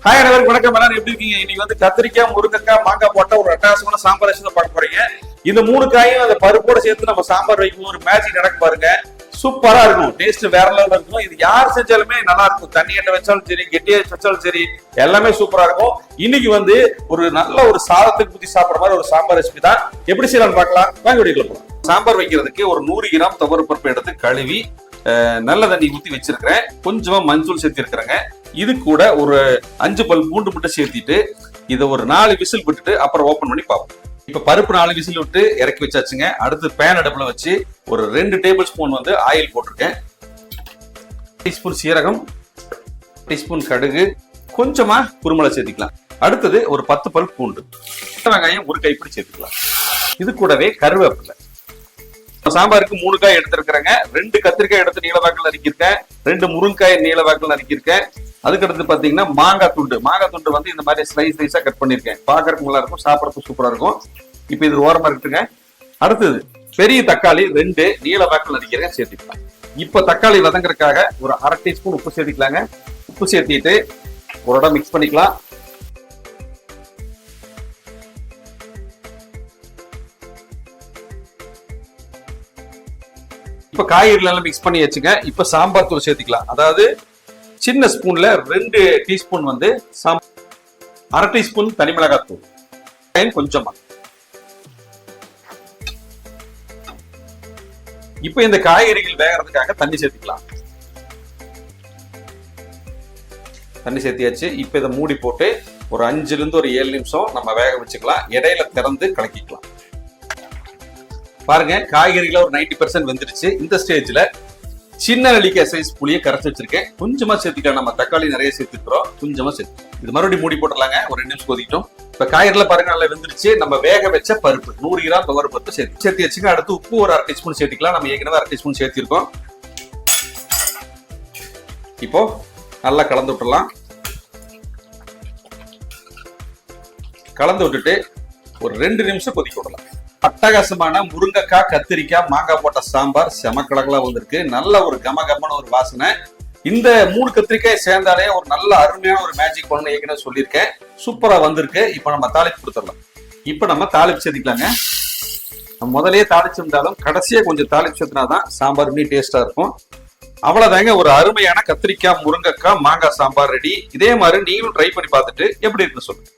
Hi அனைவருக்கும் வணக்கம். எல்லாரும் எப்படி இருக்கீங்க? இன்னைக்கு வந்து கத்திரிக்காய், முருங்கைக்காய், மாங்காய் போட்ட ஒரு அட்டகாசமான சாம்பார் ரெசிபி பார்க்க போறீங்க. இந்த மூணு காயும் அந்த பருப்போட சேர்த்து நம்ம சாம்பார் வைக்கும் ஒரு மேஜிக் நடக்க பாருங்க. சூப்பரா இருக்கும், டேஸ்ட் வேற லெவல்ல இருக்கும். இது யார் செஞ்சாலுமே நல்லா இருக்கும். தண்ணி எண்ணெய் வச்சாலும் சரி, கெட்டியா வச்சாலும் சரி, எல்லாமே சூப்பரா இருக்கும். இன்னைக்கு வந்து ஒரு நல்ல ஒரு சாதத்துக்கு ஊத்தி சாப்பிடுற மாதிரி ஒரு சாம்பார் ரெசிபி தான். எப்படி செய்யலாம்னு பார்க்கலாம். வாங்க வீடியோக்குள்ள போலாம். சாம்பார் வைக்கிறதுக்கு ஒரு 100 கிராம் துவரம் பருப்பு எடுத்து கழுவி நல்ல தண்ணி ஊத்தி வச்சிருக்கிறேன். கொஞ்சமா மஞ்சள் சேர்த்து இருக்கிறேங்க. இது கூட ஒரு 5 பல் பூண்டு மட்டும் சேர்த்திட்டு இதை ஒரு 4 விசில் விட்டுட்டு அப்புறம் ஓபன் பண்ணி பார்ப்போம். இப்ப பருப்பு 4 விசில் விட்டு இறக்கி வச்சாச்சுங்க. அடுத்து பேன் அடுப்புல வச்சு ஒரு 2 டேபிள் ஸ்பூன் வந்து ஆயில் போட்டிருக்கேன். டீஸ்பூன் சீரகம், டீஸ்பூன் கடுகு, கொஞ்சமா குருமிளகு சேர்த்துக்கலாம். அடுத்தது ஒரு 10 பல் பூண்டு, வெங்காயம் ஒரு கைப்பிடி சேர்த்துக்கலாம். இது கூடவே கருவேப்பிலை. சாம்பாருக்கு 3 காய் எடுத்திருக்கிறேங்க. 2 கத்திரிக்காய் எடுத்து நீளவாக்கில் நறுக்கியிருக்கேன். 2 முருங்காய் நீளவாக்கில் நறுக்கியிருக்கேன். அதுக்கடுத்து பாத்தீங்கன்னா மாங்காய் துண்டு வந்து இந்த மாதிரி ஸ்லைஸா கட் பண்ணிருக்கேன். பாக்குறதுக்கு நல்லா இருக்கும், சாப்பிடறதுக்கு சூப்பரா இருக்கும். இப்ப இது ஓரமா இருக்குங்க. அடுத்தது பெரிய தக்காளி 2 நீளவாக்கில் நறுக்கிறேன், சேர்த்துக்கலாம். இப்ப தக்காளி வதங்குறதுக்காக ஒரு 1/2 டீஸ்பூன் உப்பு சேர்த்துக்கலாங்க. உப்பு சேர்த்திட்டு ஒரு இடம் மிக்ஸ் பண்ணிக்கலாம். இப்ப காய்கறிகள் எல்லாம் மிக்ஸ் பண்ணி வச்சுங்க. இப்ப சாம்பார் தூள் சேர்த்துக்கலாம். அதாவது சின்ன ஸ்பூன்ல 2 டீஸ்பூன் வந்து 1/2 டீஸ்பூன் தனி மிளகாய் தூள் கொஞ்சமா. இப்ப இந்த காய்கறிகள் வேகிறதுக்காக தண்ணி சேர்த்துக்கலாம். தண்ணி சேர்த்தியாச்சு. இப்ப இதை மூடி போட்டு ஒரு 5 ல இருந்து 7 நிமிஷம் நம்ம வேக வச்சுக்கலாம். இடையில திறந்து கலக்கிக்கலாம். பாருங்க, காய்கறிகளை ஒரு 90% வெந்துருச்சு. இந்த ஸ்டேஜ்ல சின்ன நெல்லிக்காய் சைஸ் புளியை கரைச்சி வச்சிருக்கேன். கொஞ்சமா சேர்த்துக்கலாம். நம்ம தக்காளி நிறைய சேர்த்துக்கிறோம், கொஞ்சமா சேர்த்து இது மறுபடியும் மூடி போட்டுடலாங்க. ஒரு 2 நிமிஷம் கொதிக்கிட்டோம். இப்ப காய்கறில பாருங்க நல்லா வெந்துருச்சு. நம்ம வேக வச்ச பருப்பு 100 கிராம் துவரம் பருப்பு சேர்த்து வச்சுங்க. அடுத்து உப்பு ஒரு 1/2 டீஸ்பூன் சேர்த்துக்கலாம். நம்ம ஏற்கனவே 1/2 டீஸ்பூன் சேர்த்திருக்கோம். இப்போ நல்லா கலந்து விட்டுலாம். கலந்து விட்டுட்டு ஒரு 2 நிமிஷம் கொதிக்க விடலாம். அட்டகாசமான முருங்கைக்காய், கத்திரிக்காய், மாங்காய் போட்ட சாம்பார் செமக்கலகலா வந்திருக்கு. நல்ல ஒரு கமகமான ஒரு வாசனை. இந்த 3 கத்திரிக்காய் சேர்ந்தாலே ஒரு நல்ல அருமையான ஒரு மேஜிக் பண்ணு ஏற்கனவே சொல்லியிருக்கேன். சூப்பரா வந்திருக்கு. இப்ப நம்ம தாளிப்பு கொடுத்துடலாம். இப்ப நம்ம தாளிப்பு சேர்த்துக்கலாங்க. முதலே தாளிச்சிருந்தாலும் கடைசியா கொஞ்சம் தாளிப்பு சேர்த்துனாதான் சாம்பார் இன்னும் டேஸ்டா இருக்கும். அவ்வளவுதாங்க, ஒரு அருமையான கத்திரிக்காய், முருங்கைக்காய், மாங்காய் சாம்பார் ரெடி. இதே மாதிரி நீங்களும் ட்ரை பண்ணி பார்த்துட்டு எப்படி இருக்குன்னு சொல்லுங்க.